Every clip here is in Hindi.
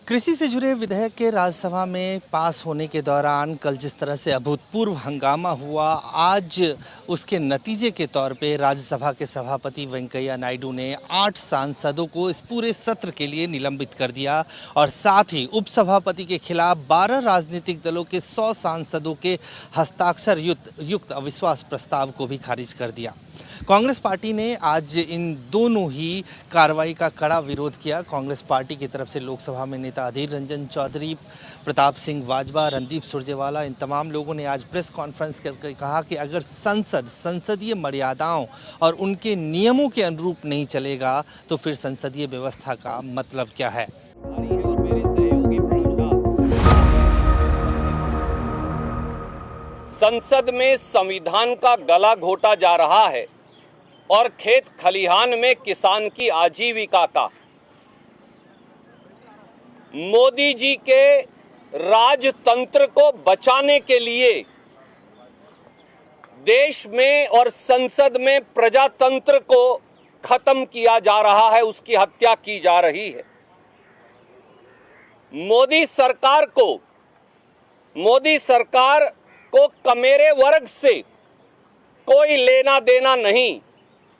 कृषि से जुड़े विधेयक के राज्यसभा में पास होने के दौरान कल जिस तरह से अभूतपूर्व हंगामा हुआ, आज उसके नतीजे के तौर पे राज्यसभा के सभापति वेंकैया नायडू ने 8 सांसदों को इस पूरे सत्र के लिए निलंबित कर दिया और साथ ही उपसभापति के खिलाफ 12 राजनीतिक दलों के 100 सांसदों के हस्ताक्षर युक्त अविश्वास प्रस्ताव को भी खारिज कर दिया। कांग्रेस पार्टी ने आज इन दोनों ही कार्रवाई का कड़ा विरोध किया। कांग्रेस पार्टी की तरफ से लोकसभा में नेता अधीर रंजन चौधरी, प्रताप सिंह बाजवा, रणदीप सुरजेवाला, इन तमाम लोगों ने आज प्रेस कॉन्फ्रेंस करके कहा कि अगर संसदीय मर्यादाओं और उनके नियमों के अनुरूप नहीं चलेगा तो फिर संसदीय व्यवस्था का मतलब क्या है। संसद में संविधान का गला घोटा जा रहा है और खेत खलिहान में किसान की आजीविका का मोदी जी के राजतंत्र को बचाने के लिए देश में और संसद में प्रजातंत्र को खत्म किया जा रहा है, उसकी हत्या की जा रही है। मोदी सरकार को कमेरे वर्ग से कोई लेना देना नहीं,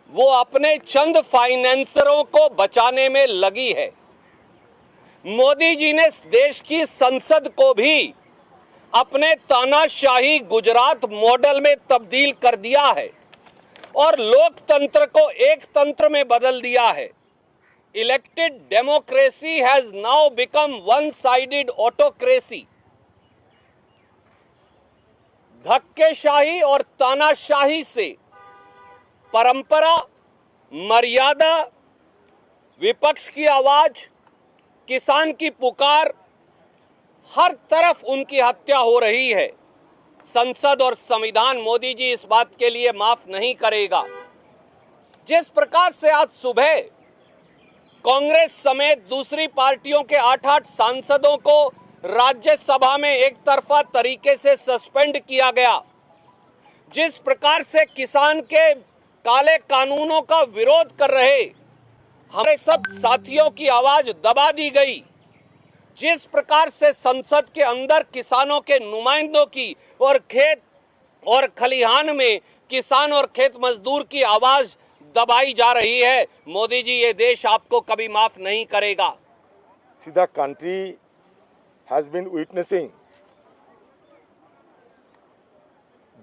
वो अपने चंद फाइनेंसरों को बचाने में लगी है। मोदी जी ने देश की संसद को भी अपने तानाशाही गुजरात मॉडल में तब्दील कर दिया है और लोकतंत्र को एक तंत्र में बदल दिया है। Elected democracy has now become one sided autocracy. धक्केशाही और तानाशाही से परंपरा, मर्यादा, विपक्ष की आवाज, किसान की पुकार, हर तरफ उनकी हत्या हो रही है। संसद और संविधान मोदी जी इस बात के लिए माफ नहीं करेगा। जिस प्रकार से आज सुबह कांग्रेस समेत दूसरी पार्टियों के 8-8 सांसदों को राज्यसभा में एक तरफा तरीके से सस्पेंड किया गया, जिस प्रकार से किसान के काले कानूनों का विरोध कर रहे हमारे सब साथियों की आवाज दबा दी गई, जिस प्रकार से संसद के अंदर किसानों के नुमाइंदों की और खेत और खलिहान में किसान और खेत मजदूर की आवाज दबाई जा रही है, मोदी जी ये देश आपको कभी माफ नहीं करेगा। सीधा country has been witnessing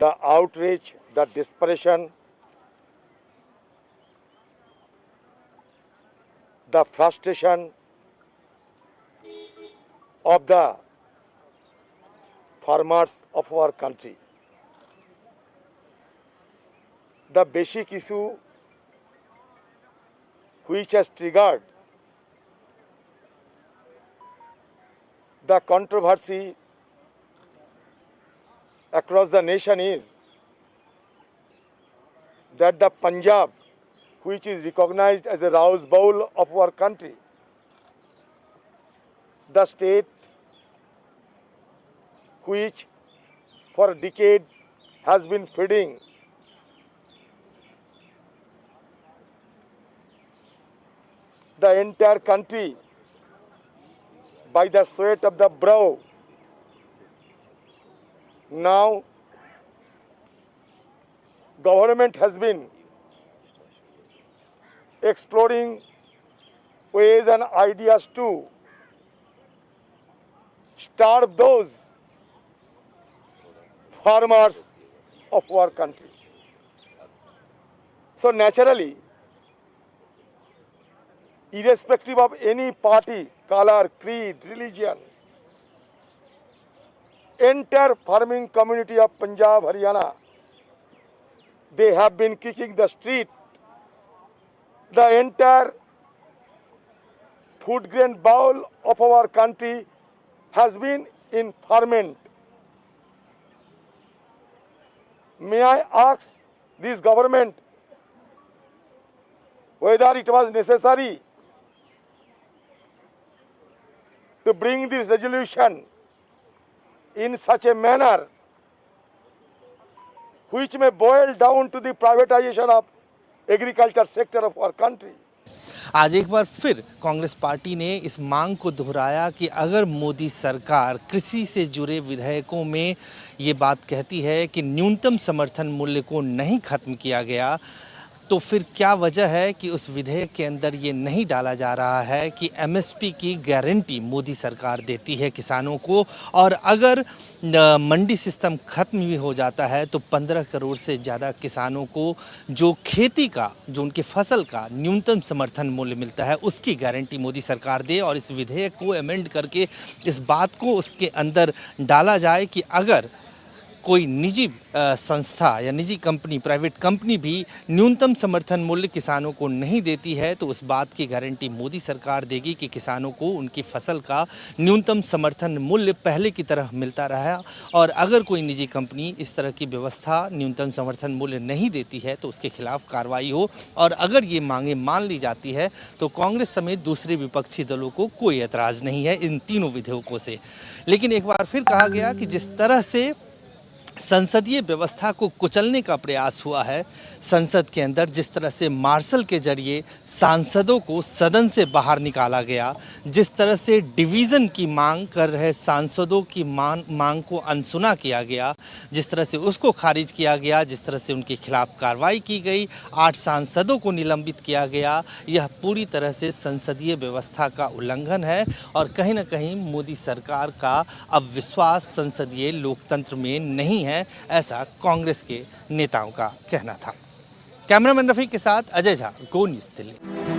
the outrage, the desperation, the frustration of the farmers of our country. The basic issue which has triggered the controversy across the nation is that the Punjab, which is recognized as a Rose Bowl of our country, the state which for decades has been feeding the entire country by the sweat of the brow. Now, government has been exploring ways and ideas to starve those farmers of our country. So naturally, irrespective of any party, color, creed, religion, entire farming community of Punjab, Haryana, they have been kicking the street. The entire food grain bowl of our country has been in ferment. May I ask this government whether it was necessary to bring this resolution in such a manner which may boil down to the privatization of agriculture sector of our country. आज एक बार फिर कांग्रेस पार्टी ने इस मांग को दोहराया कि अगर मोदी सरकार कृषि से जुड़े विधेयकों में ये बात कहती है कि न्यूनतम समर्थन मूल्य को नहीं खत्म किया गया, तो फिर क्या वजह है कि उस विधेयक के अंदर ये नहीं डाला जा रहा है कि एमएसपी की गारंटी मोदी सरकार देती है किसानों को, और अगर मंडी सिस्टम खत्म भी हो जाता है तो 15 करोड़ से ज़्यादा किसानों को जो खेती का, जो उनकी फसल का न्यूनतम समर्थन मूल्य मिलता है, उसकी गारंटी मोदी सरकार दे। और इस विधेयक को अमेंड करके इस बात को उसके अंदर डाला जाए कि अगर कोई निजी संस्था या निजी कंपनी, प्राइवेट कंपनी भी न्यूनतम समर्थन मूल्य किसानों को नहीं देती है तो उस बात की गारंटी मोदी सरकार देगी कि किसानों को उनकी फसल का न्यूनतम समर्थन मूल्य पहले की तरह मिलता रहा। और अगर कोई निजी कंपनी इस तरह की व्यवस्था न्यूनतम समर्थन मूल्य नहीं देती है तो उसके खिलाफ कार्रवाई हो। और अगर ये मांगे मान ली जाती है तो कांग्रेस समेत दूसरे विपक्षी दलों को कोई एतराज़ नहीं है इन तीनों विधेयकों से। लेकिन एक बार फिर कहा गया कि जिस तरह से संसदीय व्यवस्था को कुचलने का प्रयास हुआ है, संसद के अंदर जिस तरह से मार्शल के जरिए सांसदों को सदन से बाहर निकाला गया, जिस तरह से डिवीज़न की मांग कर रहे सांसदों की मांग को अनसुना किया गया, जिस तरह से उसको खारिज किया गया, जिस तरह से उनके खिलाफ कार्रवाई की गई, 8 सांसदों को निलंबित किया गया, यह पूरी तरह से संसदीय व्यवस्था का उल्लंघन है। और कहीं ना कहीं मोदी सरकार का अब विश्वास संसदीय लोकतंत्र में नहीं है, ऐसा कांग्रेस के नेताओं का कहना था। कैमरामैन रफीक के साथ अजय झा, गो न्यूज़ दिल्ली।